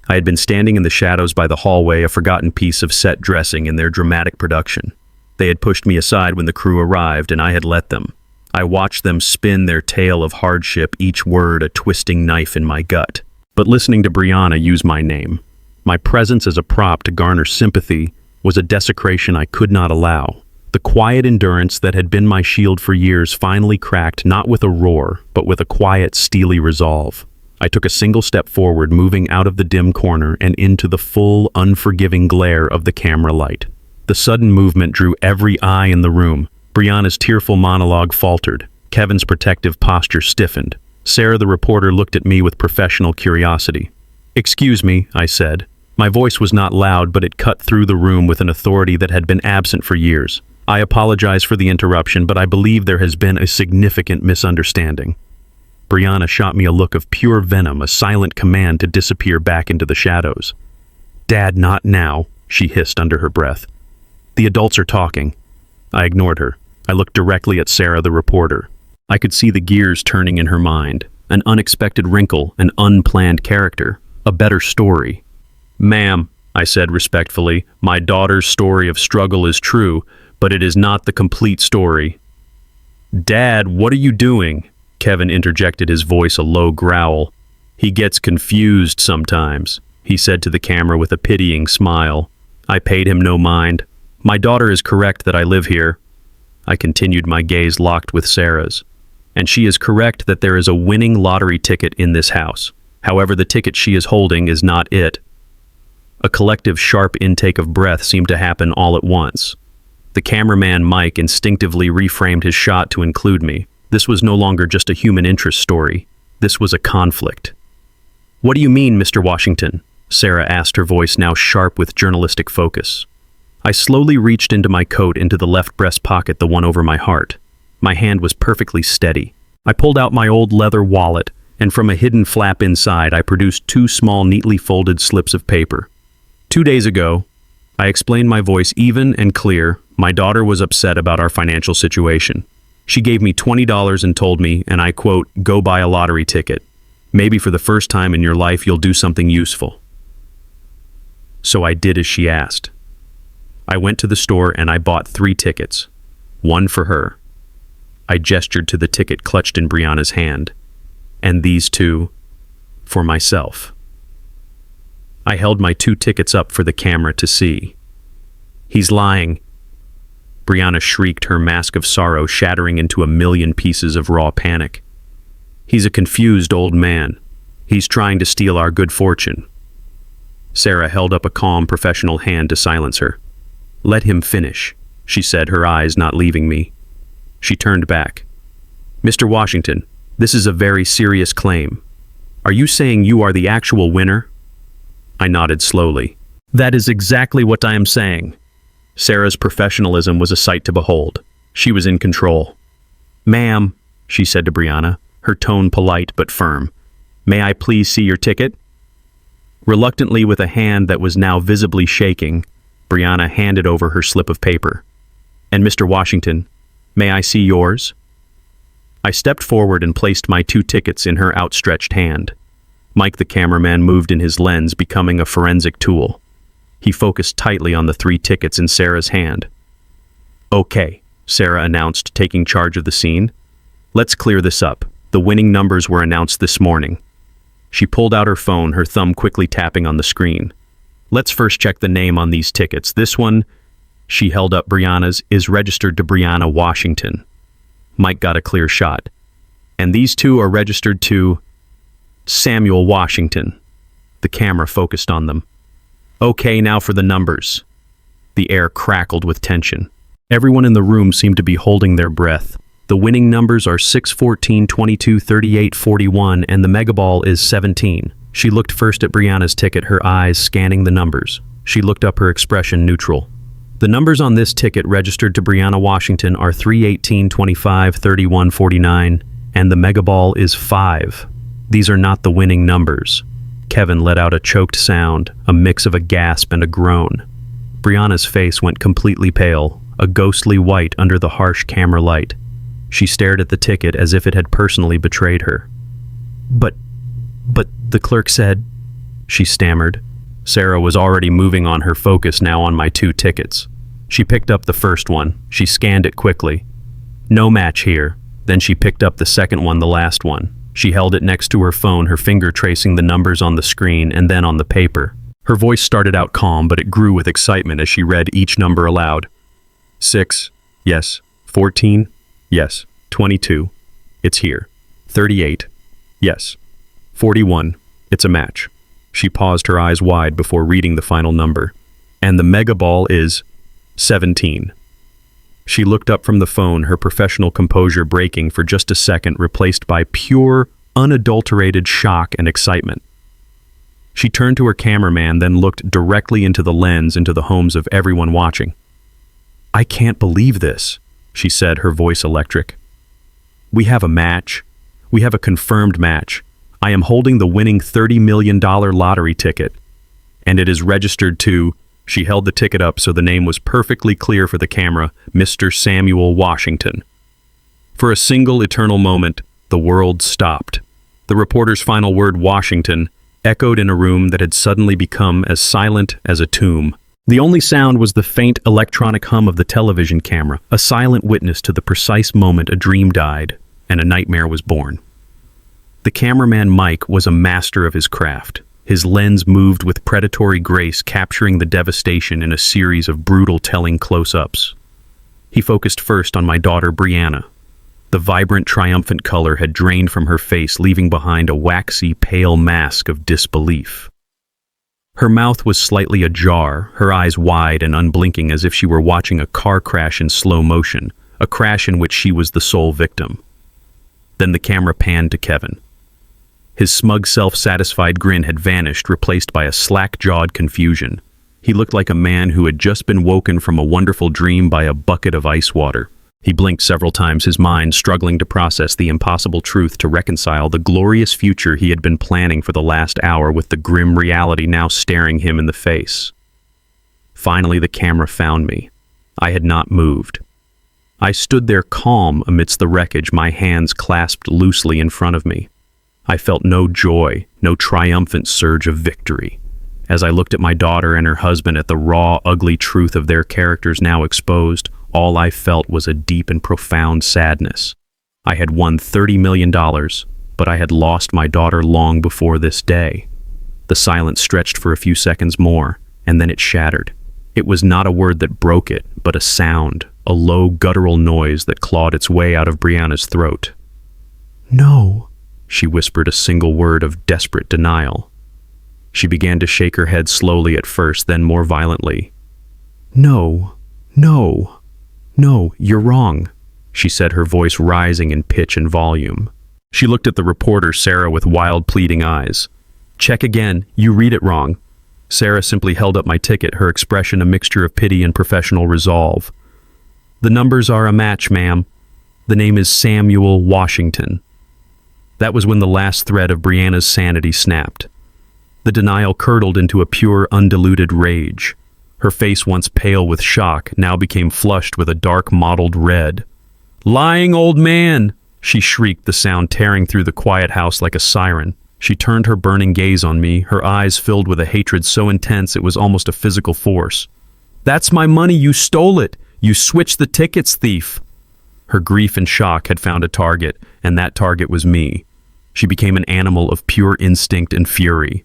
[SPEAKER 1] I had been standing in the shadows by the hallway, a forgotten piece of set dressing in their dramatic production. They had pushed me aside when the crew arrived, and I had let them. I watched them spin their tale of hardship, each word a twisting knife in my gut. But listening to Brianna use my name, my presence as a prop to garner sympathy, was a desecration I could not allow. The quiet endurance that had been my shield for years finally cracked, not with a roar, but with a quiet, steely resolve. I took a single step forward, moving out of the dim corner and into the full, unforgiving glare of the camera light. The sudden movement drew every eye in the room. Brianna's tearful monologue faltered. Kevin's protective posture stiffened. Sarah, the reporter, looked at me with professional curiosity. "Excuse me," I said. My voice was not loud, but it cut through the room with an authority that had been absent for years. "I apologize for the interruption, but I believe there has been a significant misunderstanding." Brianna shot me a look of pure venom, a silent command to disappear back into the shadows. "Dad, not now," she hissed under her breath. "The adults are talking." I ignored her. I looked directly at Sarah, the reporter. I could see the gears turning in her mind. An unexpected wrinkle, an unplanned character, a better story. "Ma'am," I said respectfully, "my daughter's story of struggle is true, but it is not the complete story." "Dad, what are you doing?" Kevin interjected, his voice a low growl. "He gets confused sometimes," he said to the camera with a pitying smile. I paid him no mind. "My daughter is correct that I live here." I continued, my gaze locked with Sarah's. "And she is correct that there is a winning lottery ticket in this house. However, the ticket she is holding is not it." A collective sharp intake of breath seemed to happen all at once. The cameraman Mike instinctively reframed his shot to include me. This was no longer just a human interest story. This was a conflict. "What do you mean, Mr. Washington?" Sarah asked, her voice now sharp with journalistic focus. I slowly reached into my coat, into the left breast pocket, the one over my heart. My hand was perfectly steady. I pulled out my old leather wallet, and from a hidden flap inside, I produced 2 small, neatly folded slips of paper. 2 days ago, I explained, my voice even and clear. My daughter was upset about our financial situation. She gave me $20 and told me, and I quote, "Go buy a lottery ticket. Maybe for the first time in your life you'll do something useful." So I did as she asked. I went to the store and I bought 3 tickets. One for her. I gestured to the ticket clutched in Brianna's hand. And these 2 for myself. I held my 2 tickets up for the camera to see. "He's lying." Brianna shrieked, her mask of sorrow shattering into a million pieces of raw panic. "He's a confused old man. He's trying to steal our good fortune." Sarah held up a calm, professional hand to silence her. "Let him finish," she said, her eyes not leaving me. She turned back. "Mr. Washington, this is a very serious claim. Are you saying you are the actual winner?" I nodded slowly. "That is exactly what I am saying." Sarah's professionalism was a sight to behold. She was in control. "Ma'am," she said to Brianna, her tone polite but firm, "may I please see your ticket?" Reluctantly, with a hand that was now visibly shaking, Brianna handed over her slip of paper. "And Mr. Washington, may I see yours?" I stepped forward and placed my 2 tickets in her outstretched hand. Mike, the cameraman, moved in his lens, becoming a forensic tool. He focused tightly on the 3 tickets in Sarah's hand. "Okay," Sarah announced, taking charge of the scene. "Let's clear this up. The winning numbers were announced this morning." She pulled out her phone, her thumb quickly tapping on the screen. "Let's first check the name on these tickets. This one," she held up Brianna's, "is registered to Brianna Washington." Mike got a clear shot. "And these 2 are registered to Samuel Washington." The camera focused on them. "Okay, now for the numbers." The air crackled with tension. Everyone in the room seemed to be holding their breath. "The winning numbers are 6, 14, 22, 38, 41, and the megaball is 17. She looked first at Brianna's ticket, her eyes scanning the numbers. She looked up, her expression neutral. "The numbers on this ticket registered to Brianna Washington are 3, 18, 25, 31, 49, and the megaball is 5. These are not the winning numbers." Kevin let out a choked sound, a mix of a gasp and a groan. Brianna's face went completely pale, a ghostly white under the harsh camera light. She stared at the ticket as if it had personally betrayed her. But the clerk said," she stammered. Sarah was already moving on, her focus now on my 2 tickets. She picked up the first one. She scanned it quickly. "No match here." Then she picked up the second one, the last one. She held it next to her phone, her finger tracing the numbers on the screen and then on the paper. Her voice started out calm, but it grew with excitement as she read each number aloud. 6, yes. 14, yes. 22, it's here. 38, yes. 41, it's a match. She paused, her eyes wide before reading the final number. "And the megaball is 17. She looked up from the phone, her professional composure breaking for just a second, replaced by pure, unadulterated shock and excitement. She turned to her cameraman, then looked directly into the lens, into the homes of everyone watching. "I can't believe this," she said, her voice electric. "We have a match. We have a confirmed match. I am holding the winning $30 million lottery ticket. And it is registered to," she held the ticket up so the name was perfectly clear for the camera, "Mr. Samuel Washington." For a single eternal moment, the world stopped. The reporter's final word, "Washington," echoed in a room that had suddenly become as silent as a tomb. The only sound was the faint electronic hum of the television camera, a silent witness to the precise moment a dream died and a nightmare was born. The cameraman Mike was a master of his craft. His lens moved with predatory grace, capturing the devastation in a series of brutal, telling close-ups. He focused first on my daughter Brianna. The vibrant, triumphant color had drained from her face, leaving behind a waxy, pale mask of disbelief. Her mouth was slightly ajar, her eyes wide and unblinking, as if she were watching a car crash in slow motion, a crash in which she was the sole victim. Then the camera panned to Kevin. His smug, self-satisfied grin had vanished, replaced by a slack-jawed confusion. He looked like a man who had just been woken from a wonderful dream by a bucket of ice water. He blinked several times, his mind struggling to process the impossible truth, to reconcile the glorious future he had been planning for the last hour with the grim reality now staring him in the face. Finally, the camera found me. I had not moved. I stood there calm amidst the wreckage, my hands clasped loosely in front of me. I felt no joy, no triumphant surge of victory. As I looked at my daughter and her husband, at the raw, ugly truth of their characters now exposed, all I felt was a deep and profound sadness. I had won $30 million, but I had lost my daughter long before this day. The silence stretched for a few seconds more, and then it shattered. It was not a word that broke it, but a sound, a low guttural noise that clawed its way out of Brianna's throat. "No," she whispered, a single word of desperate denial. She began to shake her head slowly at first, then more violently. "No, no, no, you're wrong," she said, her voice rising in pitch and volume. She looked at the reporter, Sarah, with wild, pleading eyes. "Check again, you read it wrong." Sarah simply held up my ticket, her expression a mixture of pity and professional resolve. "The numbers are a match, ma'am. The name is Samuel Washington." That was when the last thread of Brianna's sanity snapped. The denial curdled into a pure, undiluted rage. Her face, once pale with shock, now became flushed with a dark mottled red. "Lying old man!" she shrieked, the sound tearing through the quiet house like a siren. She turned her burning gaze on me, her eyes filled with a hatred so intense it was almost a physical force. "That's my money, you stole it! You switched the tickets, thief!" Her grief and shock had found a target, and that target was me. She became an animal of pure instinct and fury.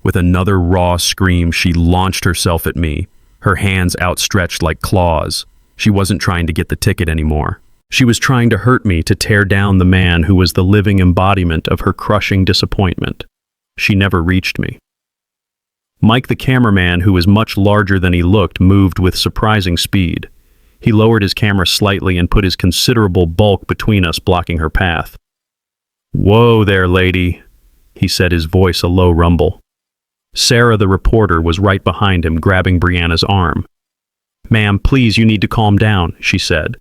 [SPEAKER 1] With another raw scream, she launched herself at me, her hands outstretched like claws. She wasn't trying to get the ticket anymore. She was trying to hurt me, to tear down the man who was the living embodiment of her crushing disappointment. She never reached me. Mike, the cameraman, who was much larger than he looked, moved with surprising speed. He lowered his camera slightly and put his considerable bulk between us, blocking her path. "Whoa there, lady," he said, his voice a low rumble. Sarah, the reporter, was right behind him, grabbing Brianna's arm. "Ma'am, please, you need to calm down," she said,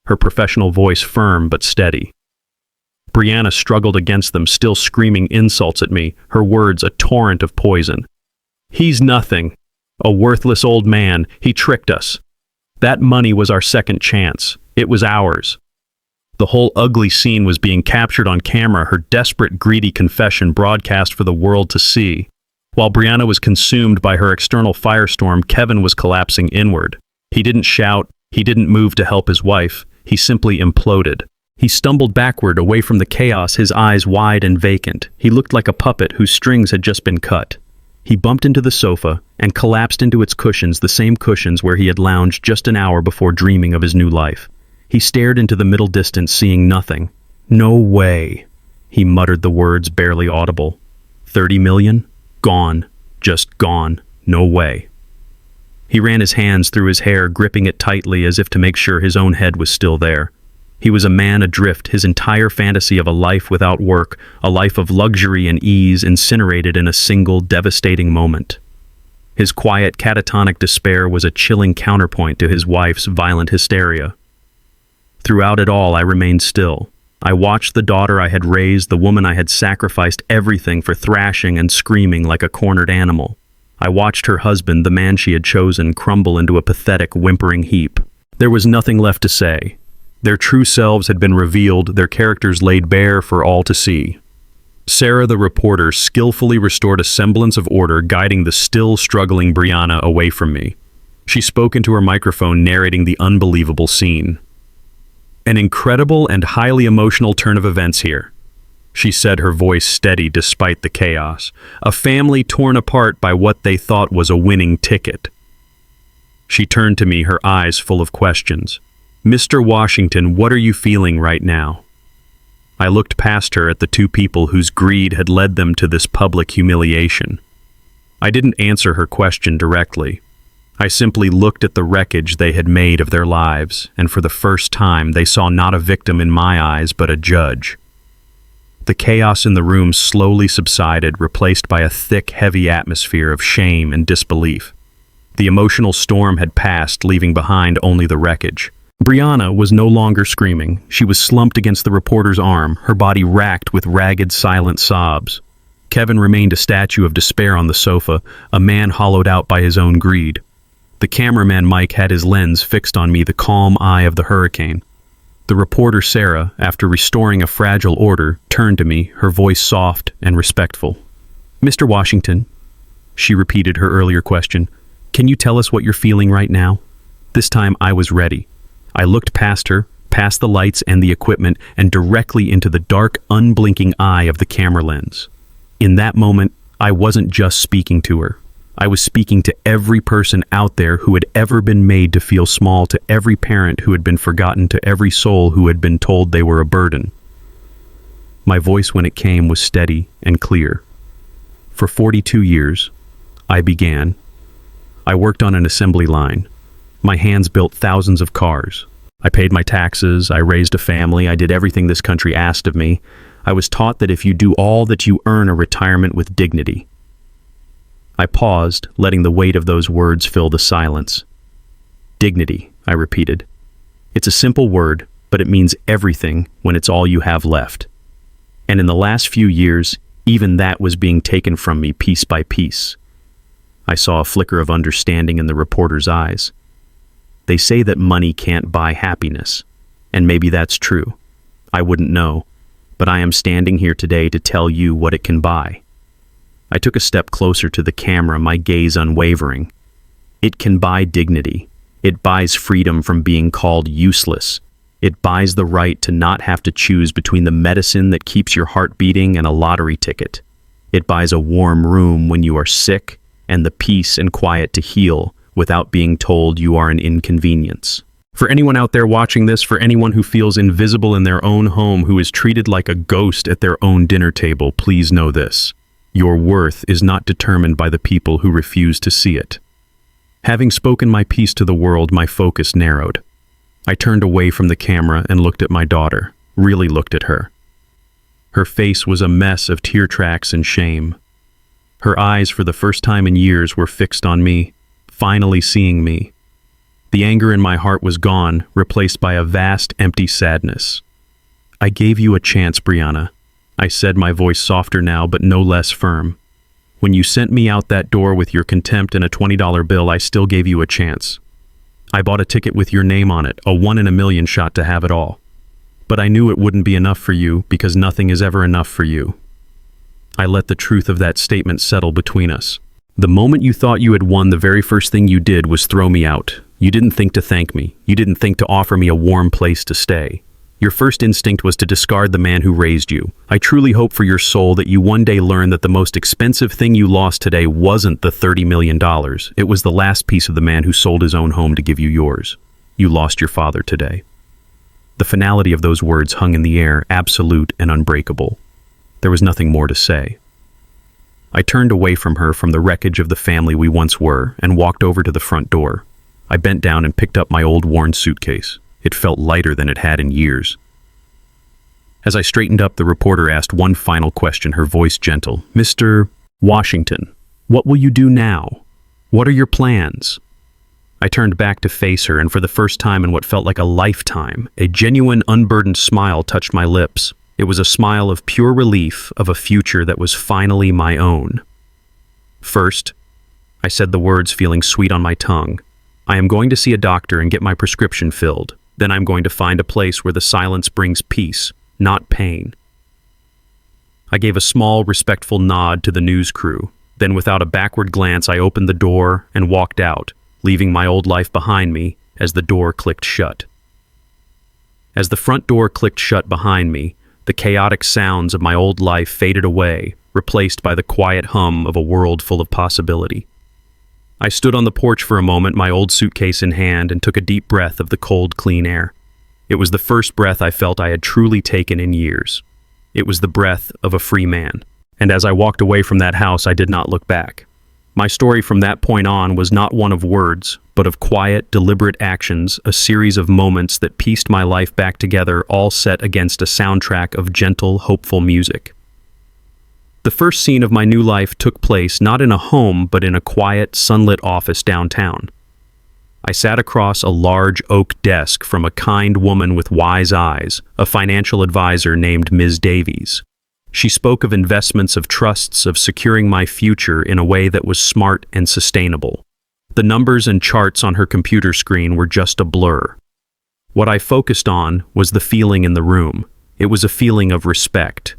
[SPEAKER 1] her professional voice firm but steady. Brianna struggled against them, still screaming insults at me, her words a torrent of poison. "He's nothing. A worthless old man. He tricked us. That money was our second chance. It was ours." The whole ugly scene was being captured on camera, her desperate, greedy confession broadcast for the world to see. While Brianna was consumed by her external firestorm, Kevin was collapsing inward. He didn't shout. He didn't move to help his wife. He simply imploded. He stumbled backward, away from the chaos, his eyes wide and vacant. He looked like a puppet whose strings had just been cut. He bumped into the sofa and collapsed into its cushions, the same cushions where he had lounged just an hour before dreaming of his new life. He stared into the middle distance, seeing nothing. "No way," he muttered, the words barely audible. 30 million? Gone. Just gone. No way. He ran his hands through his hair, gripping it tightly as if to make sure his own head was still there. He was a man adrift, his entire fantasy of a life without work, a life of luxury and ease, incinerated in a single devastating moment. His quiet, catatonic despair was a chilling counterpoint to his wife's violent hysteria. Throughout it all, I remained still. I watched the daughter I had raised, the woman I had sacrificed everything for, thrashing and screaming like a cornered animal. I watched her husband, the man she had chosen, crumble into a pathetic, whimpering heap. There was nothing left to say. Their true selves had been revealed, their characters laid bare for all to see. Sarah, the reporter, skillfully restored a semblance of order, guiding the still struggling Brianna away from me. She spoke into her microphone, narrating the unbelievable scene. "An incredible and highly emotional turn of events here," she said, her voice steady despite the chaos. "A family torn apart by what they thought was a winning ticket." She turned to me, her eyes full of questions. "Mr. Washington, what are you feeling right now?" I looked past her at the two people whose greed had led them to this public humiliation. I didn't answer her question directly. I simply looked at the wreckage they had made of their lives, and for the first time they saw not a victim in my eyes, but a judge. The chaos in the room slowly subsided, replaced by a thick, heavy atmosphere of shame and disbelief. The emotional storm had passed, leaving behind only the wreckage. Brianna was no longer screaming. She was slumped against the reporter's arm, her body racked with ragged, silent sobs. Kevin remained a statue of despair on the sofa, a man hollowed out by his own greed. The cameraman Mike had his lens fixed on me, the calm eye of the hurricane. The reporter Sarah, after restoring a fragile order, turned to me, her voice soft and respectful. "Mr. Washington," she repeated her earlier question, "can you tell us what you're feeling right now?" This time I was ready. I looked past her, past the lights and the equipment, and directly into the dark, unblinking eye of the camera lens. In that moment, I wasn't just speaking to her. I was speaking to every person out there who had ever been made to feel small, to every parent who had been forgotten, to every soul who had been told they were a burden. My voice, when it came, was steady and clear. For 42 years, I worked on an assembly line. My hands built thousands of cars. I paid my taxes, I raised a family, I did everything this country asked of me. I was taught that if you do all that, you earn a retirement with dignity. I paused, letting the weight of those words fill the silence. Dignity, I repeated. It's a simple word, but it means everything when it's all you have left. And in the last few years, even that was being taken from me piece by piece. I saw a flicker of understanding in the reporter's eyes. They say that money can't buy happiness, and maybe that's true. I wouldn't know, but I am standing here today to tell you what it can buy. I took a step closer to the camera, my gaze unwavering. It can buy dignity. It buys freedom from being called useless. It buys the right to not have to choose between the medicine that keeps your heart beating and a lottery ticket. It buys a warm room when you are sick and the peace and quiet to heal without being told you are an inconvenience. For anyone out there watching this, for anyone who feels invisible in their own home, who is treated like a ghost at their own dinner table, please know this. Your worth is not determined by the people who refuse to see it. Having spoken my piece to the world, my focus narrowed. I turned away from the camera and looked at my daughter, really looked at her. Her face was a mess of tear tracks and shame. Her eyes, for the first time in years, were fixed on me, finally seeing me. The anger in my heart was gone, replaced by a vast, empty sadness. "I gave you a chance, Brianna," I said, my voice softer now, but no less firm. "When you sent me out that door with your contempt and a $20 bill, I still gave you a chance. I bought a ticket with your name on it, a 1 in a million shot to have it all. But I knew it wouldn't be enough for you, because nothing is ever enough for you." I let the truth of that statement settle between us. The moment you thought you had won, the very first thing you did was throw me out. You didn't think to thank me. You didn't think to offer me a warm place to stay. Your first instinct was to discard the man who raised you. I truly hope for your soul that you one day learn that the most expensive thing you lost today wasn't the $30 million. It was the last piece of the man who sold his own home to give you yours. You lost your father today. The finality of those words hung in the air, absolute and unbreakable. There was nothing more to say. I turned away from her, from the wreckage of the family we once were, and walked over to the front door. I bent down and picked up my old worn suitcase. It felt lighter than it had in years. As I straightened up, the reporter asked one final question, her voice gentle. "Mr. Washington, what will you do now? What are your plans?" I turned back to face her, and for the first time in what felt like a lifetime, a genuine, unburdened smile touched my lips. It was a smile of pure relief, of a future that was finally my own. "First," I said, the words feeling sweet on my tongue, "I am going to see a doctor and get my prescription filled. Then I'm going to find a place where the silence brings peace, not pain." I gave a small, respectful nod to the news crew. Then, without a backward glance, I opened the door and walked out, leaving my old life behind me as the door clicked shut. As the front door clicked shut behind me, the chaotic sounds of my old life faded away, replaced by the quiet hum of a world full of possibility. I stood on the porch for a moment, my old suitcase in hand, and took a deep breath of the cold, clean air. It was the first breath I felt I had truly taken in years. It was the breath of a free man. And as I walked away from that house, I did not look back. My story from that point on was not one of words, but of quiet, deliberate actions, a series of moments that pieced my life back together, all set against a soundtrack of gentle, hopeful music. The first scene of my new life took place not in a home, but in a quiet, sunlit office downtown. I sat across a large oak desk from a kind woman with wise eyes, a financial advisor named Ms. Davies. She spoke of investments, of trusts, of securing my future in a way that was smart and sustainable. The numbers and charts on her computer screen were just a blur. What I focused on was the feeling in the room. It was a feeling of respect.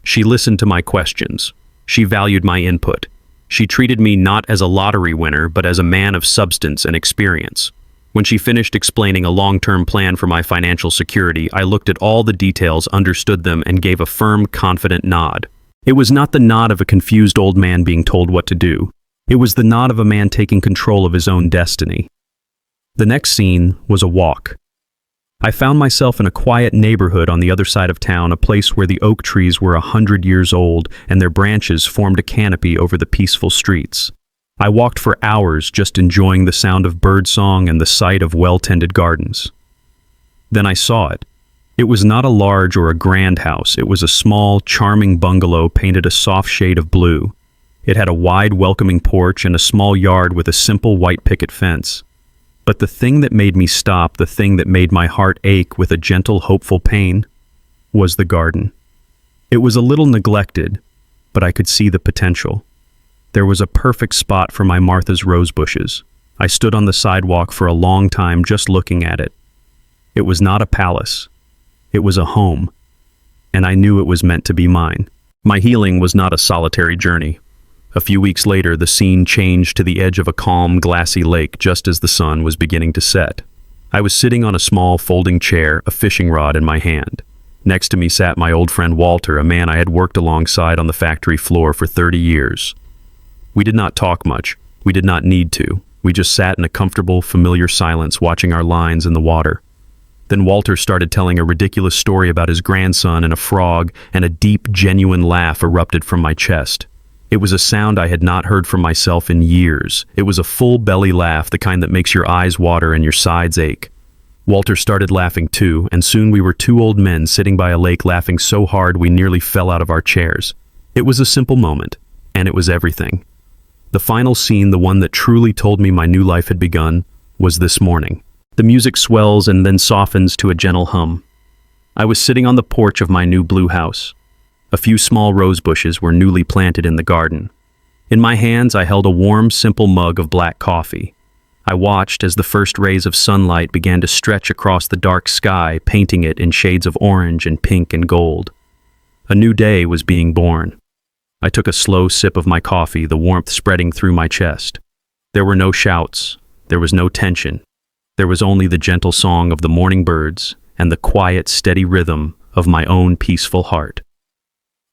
[SPEAKER 1] She listened to my questions. She valued my input. She treated me not as a lottery winner, but as a man of substance and experience. When she finished explaining a long-term plan for my financial security, I looked at all the details, understood them, and gave a firm, confident nod. It was not the nod of a confused old man being told what to do. It was the nod of a man taking control of his own destiny. The next scene was a walk. I found myself in a quiet neighborhood on the other side of town, a place where the oak trees were 100 years old and their branches formed a canopy over the peaceful streets. I walked for hours, just enjoying the sound of birdsong and the sight of well-tended gardens. Then I saw it. It was not a large or a grand house. It was a small, charming bungalow painted a soft shade of blue. It had a wide, welcoming porch and a small yard with a simple white picket fence. But the thing that made me stop, the thing that made my heart ache with a gentle, hopeful pain, was the garden. It was a little neglected, but I could see the potential. There was a perfect spot for my Martha's rose bushes. I stood on the sidewalk for a long time just looking at it. It was not a palace. It was a home, and I knew it was meant to be mine. My healing was not a solitary journey. A few weeks later, the scene changed to the edge of a calm, glassy lake just as the sun was beginning to set. I was sitting on a small folding chair, a fishing rod in my hand. Next to me sat my old friend Walter, a man I had worked alongside on the factory floor for 30 years. We did not talk much. We did not need to. We just sat in a comfortable, familiar silence, watching our lines in the water. Then Walter started telling a ridiculous story about his grandson and a frog, and a deep, genuine laugh erupted from my chest. It was a sound I had not heard from myself in years. It was a full belly laugh, the kind that makes your eyes water and your sides ache. Walter started laughing too, and soon we were two old men sitting by a lake laughing so hard we nearly fell out of our chairs. It was a simple moment, and it was everything. The final scene, the one that truly told me my new life had begun, was this morning. The music swells and then softens to a gentle hum. I was sitting on the porch of my new blue house. A few small rose bushes were newly planted in the garden. In my hands, I held a warm, simple mug of black coffee. I watched as the first rays of sunlight began to stretch across the dark sky, painting it in shades of orange and pink and gold. A new day was being born. I took a slow sip of my coffee, the warmth spreading through my chest. There were no shouts. There was no tension. There was only the gentle song of the morning birds and the quiet, steady rhythm of my own peaceful heart.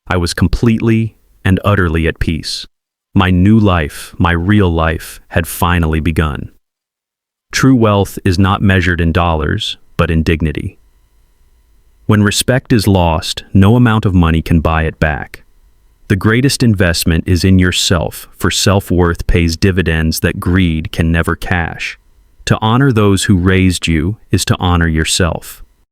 [SPEAKER 1] I was completely and utterly at peace. My new life, my real life, had finally begun. True wealth is not measured in dollars, but in dignity. When respect is lost, no amount of money can buy it back. The greatest investment is in yourself, for self-worth pays dividends that greed can never cash. To honor those who raised you is to honor yourself.